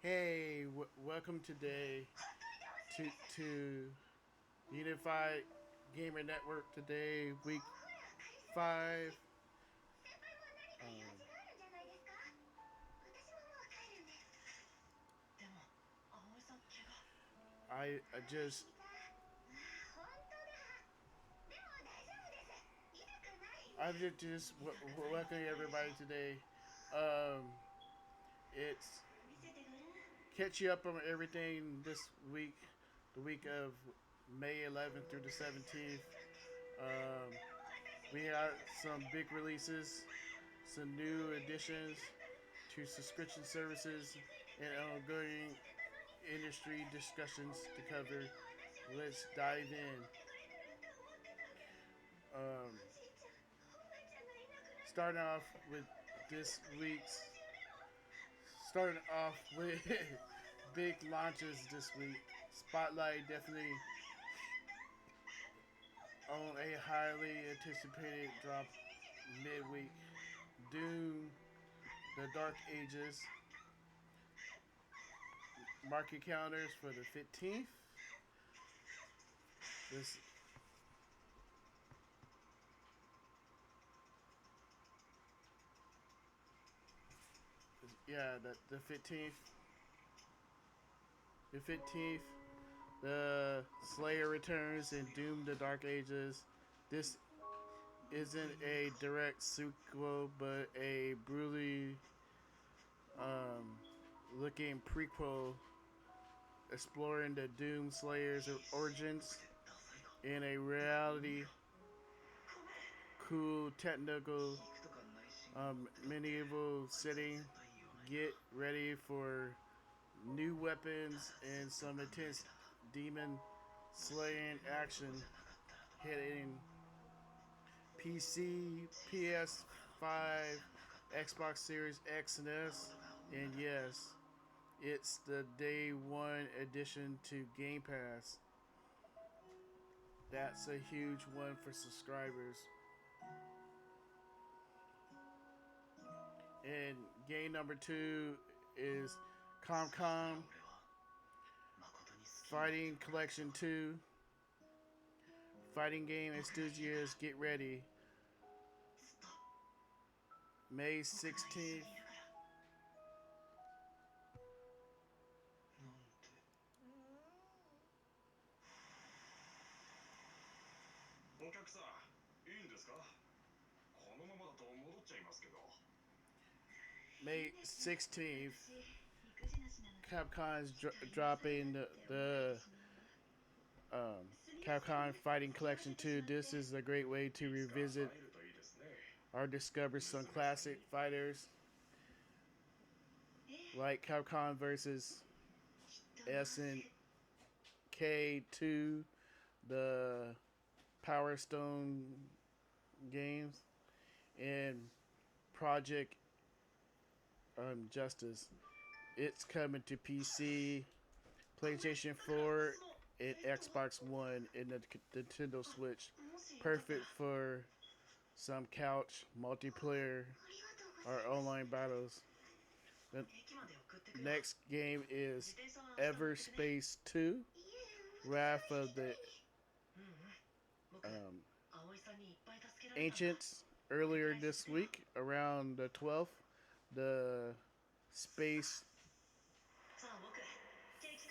Hey, welcome today to Unified Gamer Network. Today, week 5. Um, I just welcome everybody today. Um, it's catch you up on everything this week, the week of May 11th through the 17th. Um, we had some big releases, some new additions to subscription services, and ongoing industry discussions to cover. Let's dive in. Um, starting off with this week's, starting off with big launches this week. Spotlight definitely on a highly anticipated drop midweek. Doom, The Dark Ages, market counters for the 15th. This, yeah, the 15th. The 15th, the Slayer returns in Doom: The Dark Ages. This isn't a direct sequel, but a brutally um, looking prequel exploring the Doom Slayer's origins in a reality cool technical medieval setting. Get ready for new weapons and some intense demon slaying action hitting PC, PS5, Xbox Series X and S, and yes, it's the day one addition to Game Pass. That's a huge one for subscribers. And game number 2 is Capcom Fighting Collection 2. Fighting game enthusiasts, get ready. May 16th. May 16th, Capcom's dropping the um, Capcom Fighting Collection 2. This is a great way to revisit or discover some classic fighters like Capcom versus SNK2, the Power Stone games, and Project Justice. It's coming to PC, PlayStation 4, and Xbox One, and the Nintendo Switch. Perfect for some couch multiplayer or online battles. The next game is Everspace 2, Wrath of the um, Ancients. Earlier this week, around the 12th, the space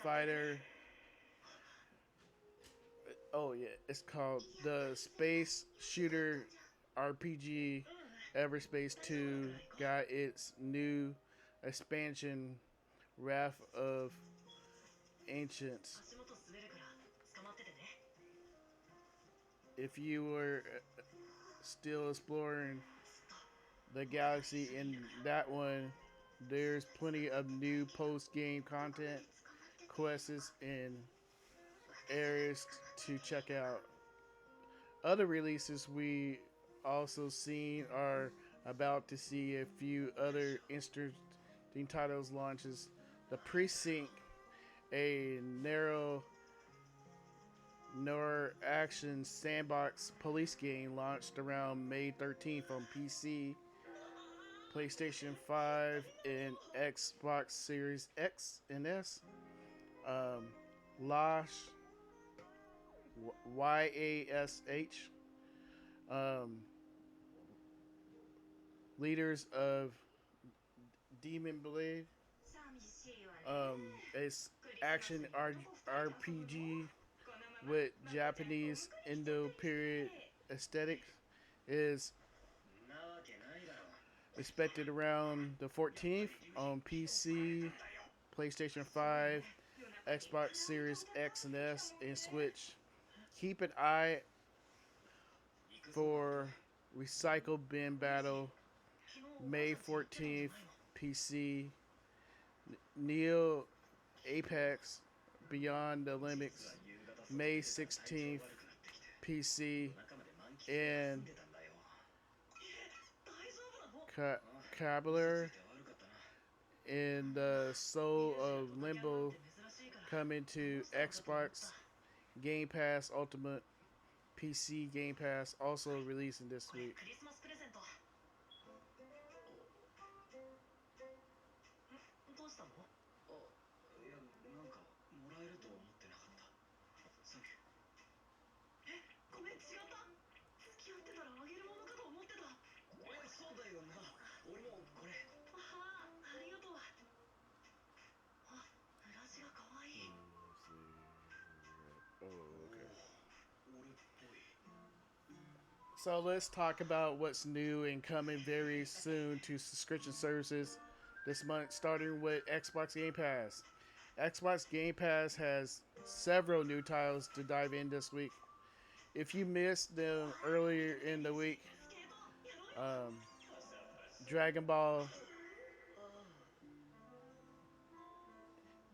fighter. Oh yeah, it's called the Space Shooter RPG. Everspace 2 got its new expansion, Wrath of Ancients. If you were still exploring the galaxy in that one, there's plenty of new post-game content, quests, and areas to check out. Other releases we also seen are about to see a few other interesting titles launches. The Precinct, a narrow action sandbox police game, launched around May 13th on PC, PlayStation 5 and Xbox Series X and S. Um, Lash, YASH, um, leaders of Demon Blade. It's action RPG with Japanese Indo period aesthetics. Is expected around the 14th on PC, PlayStation 5, Xbox Series X and S, and Switch. Keep an eye for Recycle Bin Battle, May 14th, PC, Neo Apex, Beyond the Limits, May 16th, PC, and Ca- Cobbler and the Soul of Limbo coming to Xbox Game Pass Ultimate, PC Game Pass also releasing this week. Oh, okay. So let's talk about what's new and coming very soon to subscription services this month, starting with Xbox Game Pass. Xbox Game Pass has several new titles to dive in this week. If you missed them earlier in the week, um, Dragon Ball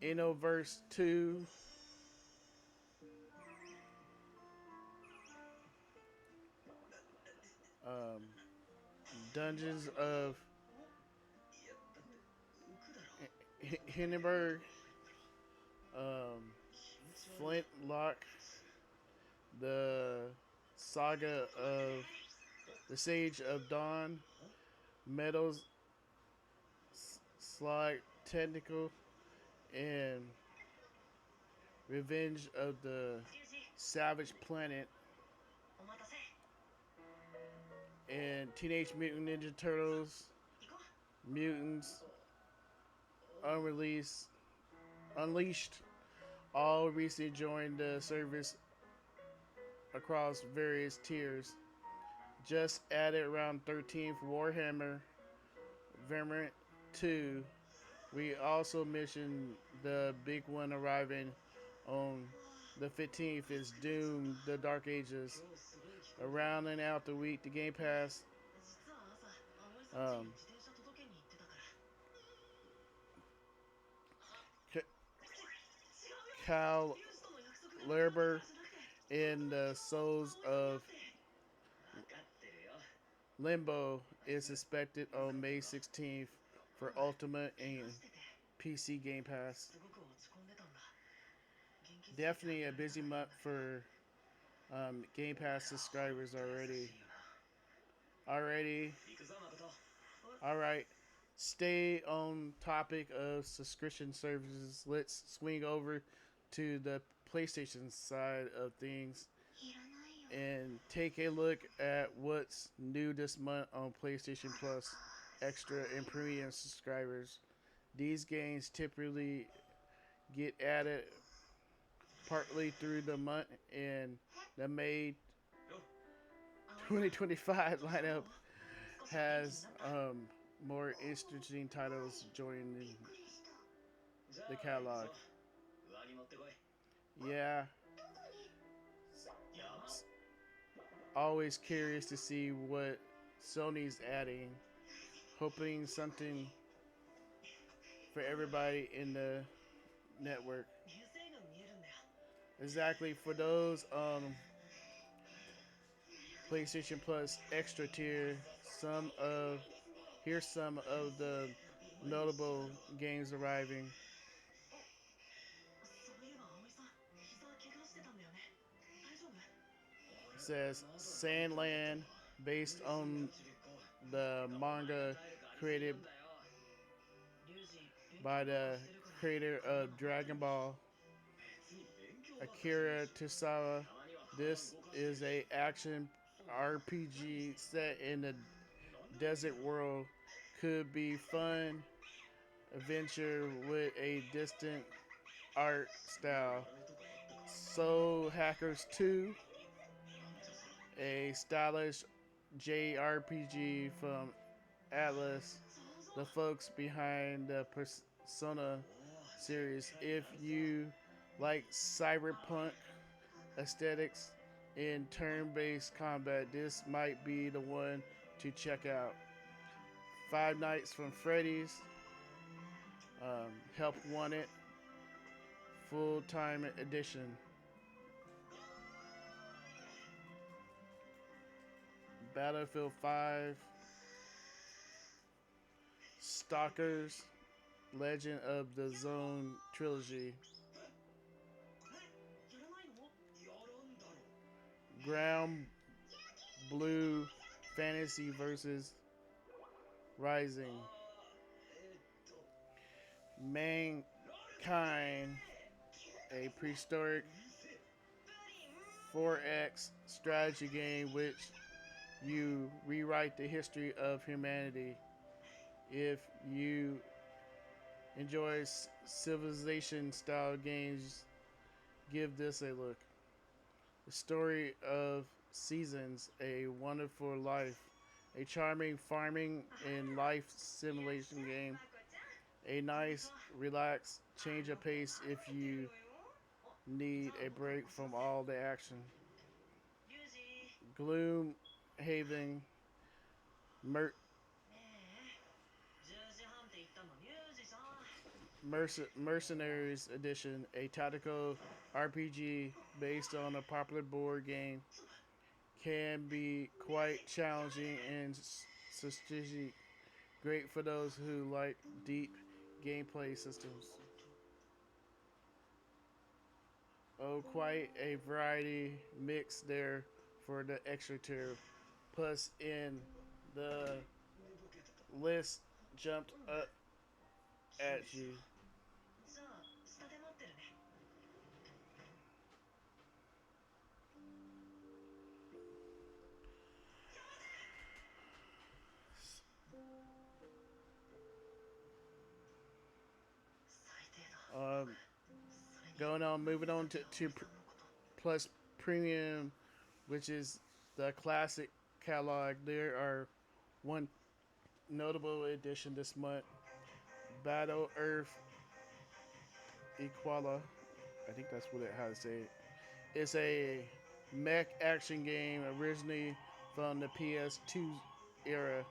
Innoverse 2, um, Dungeons of Hindenburg, um, Flintlock, the Saga of the Sage of Dawn, Metal Slug Technical, and Revenge of the Savage Planet, and Teenage Mutant Ninja Turtles, Mutants, Unreleased, Unleashed, all recently joined the service across various tiers. Just added around 13th Warhammer Vermont 2. We also mentioned the big one arriving on the 15th is Doom, The Dark Ages. Rounding out the week, the Game Pass. Um, Cal Lerber in the Souls of Limbo is expected on May 16th for Ultimate and PC Game Pass. Definitely a busy month for Game Pass subscribers already. All right. Stay on topic of subscription services. Let's swing over to the PlayStation side of things and take a look at what's new this month on PlayStation Plus Extra and Premium subscribers. These games typically get added partly through the month, and the May 2025 lineup has more interesting titles joining the catalog. Yeah, always curious to see what Sony's adding. Hoping something for everybody in the network. Exactly, for those PlayStation Plus extra tier, here's some of the notable games arriving. It says Sandland, based on the manga created by the creator of Dragon Ball, Akira Tosawa. This is a action RPG set in the desert world. Could be fun adventure with a distant art style. Soul Hackers 2, a stylish JRPG from Atlas, the folks behind the Persona series. If you like cyberpunk aesthetics in turn-based combat, this might be the one to check out. Five Nights from Freddy's, Help Wanted, full-time edition. Battlefield 5, Stalkers, Legend of the Zone trilogy. Ground Blue Fantasy versus Rising. Mankind, a prehistoric 4X strategy game which you rewrite the history of humanity. If you enjoy civilization style games, give this a look. The story of Seasons, A Wonderful Life, a charming farming and life simulation game. A nice, relaxed change of pace if you need a break from all the action. Gloom Haven Mer- Mercenaries Edition, a tactical RPG based on a popular board game, can be quite challenging and strategic. Great for those who like deep gameplay systems. Oh, quite a variety mix there for the extra tier. Plus, in the list jumped up at you. Um, moving on to Plus Premium, which is the classic catalog. There are one notable edition this month, Battle Earth Equala. I think that's what how to say it. It's a mech action game originally from the PS2 era.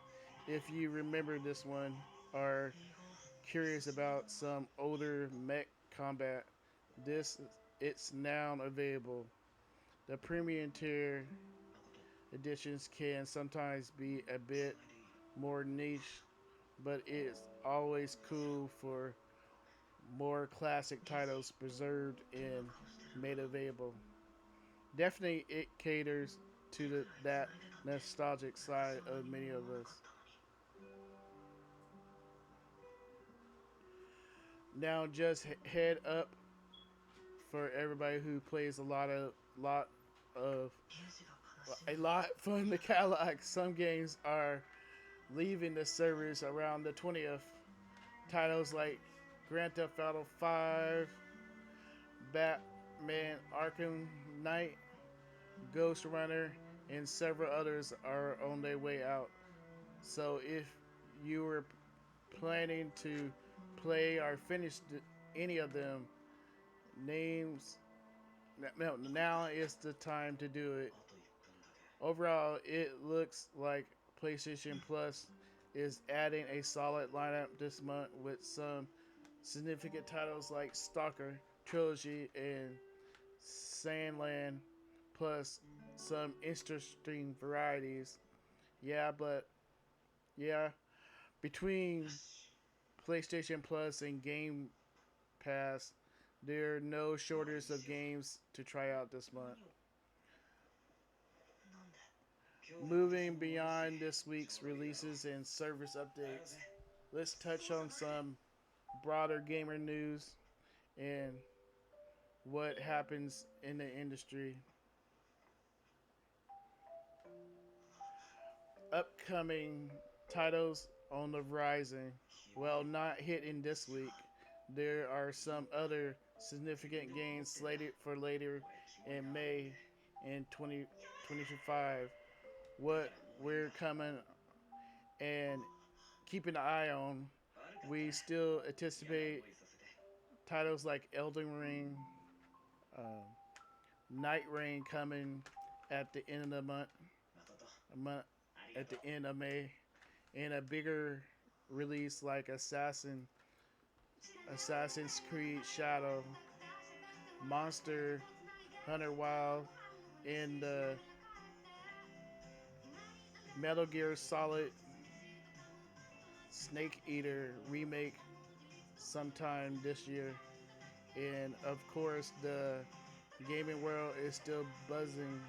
If you remember this one, are curious about some older mech combat, this it's now available. The premium tier editions can sometimes be a bit more niche, but it's always cool for more classic titles preserved and made available. Definitely, it caters to that nostalgic side of many of us. Now, just head up for everybody who plays of a lot from the catalog. Some games are leaving the servers around the 20th. Titles like Grand Theft Auto 5, Batman Arkham Knight, Ghost Runner, and several others are on their way out. So if you were planning to play or finish any of them, names no, now is the time to do it. Overall, it looks like PlayStation Plus is adding a solid lineup this month with some significant titles like Stalker Trilogy and Sandland, plus some interesting varieties. Yeah, but yeah, between PlayStation Plus and Game Pass, there are no shortage of games to try out this month. Moving beyond this week's releases and service updates, let's touch on some broader gamer news and what happens in the industry. Upcoming titles on the horizon. Well, not hitting this week. There are some other significant games slated for later in May in 2025. What we're coming and keeping an eye on, we still anticipate titles like Elden Ring, uh, Night Rain coming at the end of the month at the end of May, and a bigger release like Assassin's Creed Shadow, Monster Hunter Wild, and the Metal Gear Solid Snake Eater remake sometime this year. And of course, the gaming world is still buzzing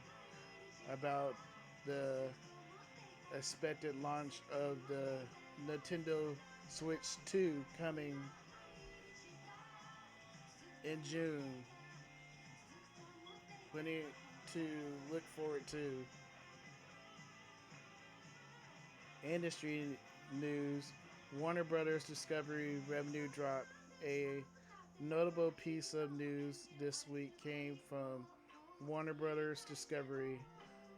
about the expected launch of the Nintendo Switch 2 coming in June. Plenty to look forward to. Industry news: Warner Brothers Discovery revenue drop. A notable piece of news this week came from Warner Brothers Discovery,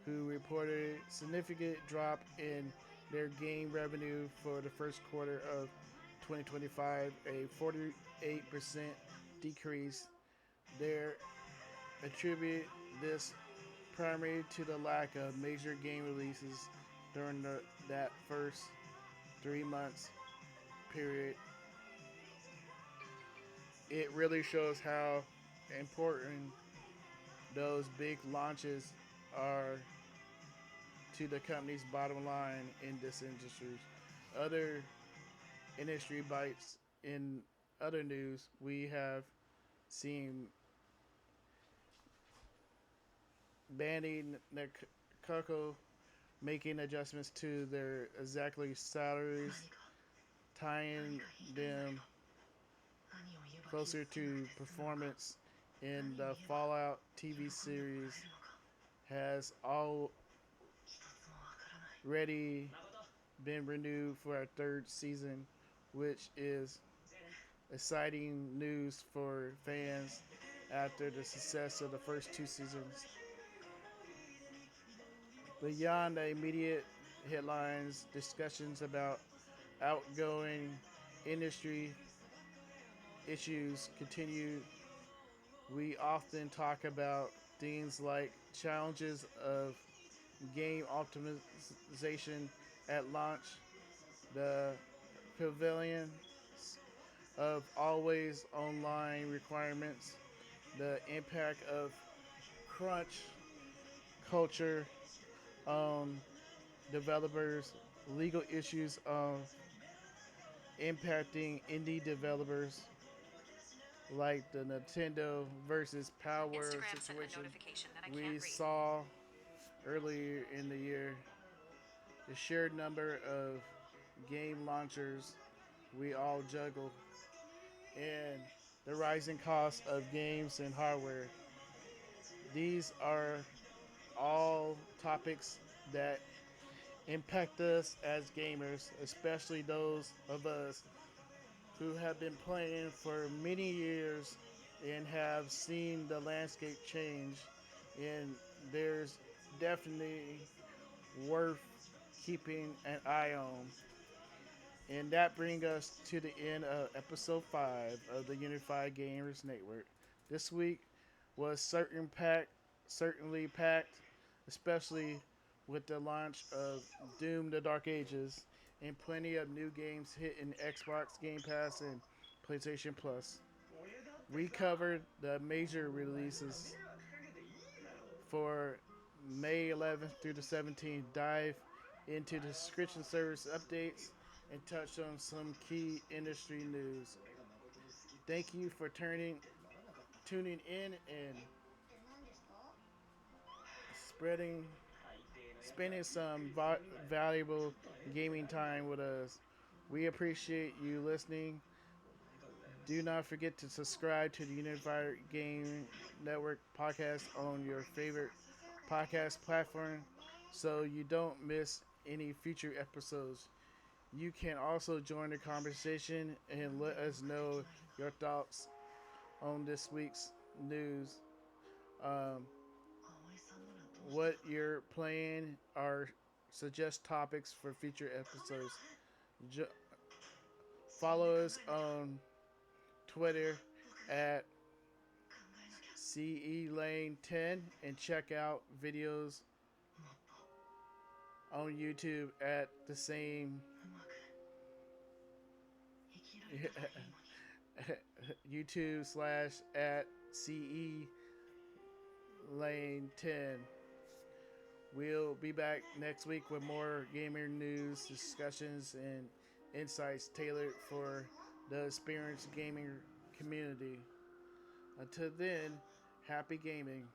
who reported a significant drop in their game revenue for the first quarter of 2025, a 48% decrease. They attribute this primarily to the lack of major game releases during that first 3 months period. It really shows how important those big launches are to the company's bottom line in this industry. Other industry bites in other news, we have seen banning Nakako making adjustments to their exactly salaries, tying them closer to performance in the Fallout TV series has already been renewed for a third season, which is exciting news for fans after the success of the first two seasons. Beyond the immediate headlines, discussions about outgoing industry issues continue. We often talk about things like challenges of game optimization at launch, the pavilion of always online requirements, the impact of crunch culture on developers, legal issues of impacting indie developers like the Nintendo versus Power Instagram situation we saw earlier in the year, the sheer number of game launchers we all juggle, and the rising cost of games and hardware. These are all topics that impact us as gamers, especially those of us who have been playing for many years and have seen the landscape change. And there's definitely worth keeping an eye on. And that brings us to the end of episode 5 of the Unified Gamers Network. This week was certainly packed, especially with the launch of Doom: The Dark Ages and plenty of new games hitting Xbox Game Pass and PlayStation Plus. We covered the major releases for May 11th through the 17th, dive into the subscription service updates, and touch on some key industry news. Thank you for tuning in and spreading spending some valuable gaming time with us. We appreciate you listening. Do not forget to subscribe to the Unified Game Network podcast on your favorite podcast platform so you don't miss any future episodes. You can also join the conversation and let us know your thoughts on this week's news. Um, what you're playing or suggest topics for future episodes. Jo- Follow us on Twitter at CE Lane 10 and check out videos on YouTube at the same YouTube slash at CE Lane 10. We'll be back next week with more gamer news, discussions, and insights tailored for the experienced gaming community. Until then, happy gaming.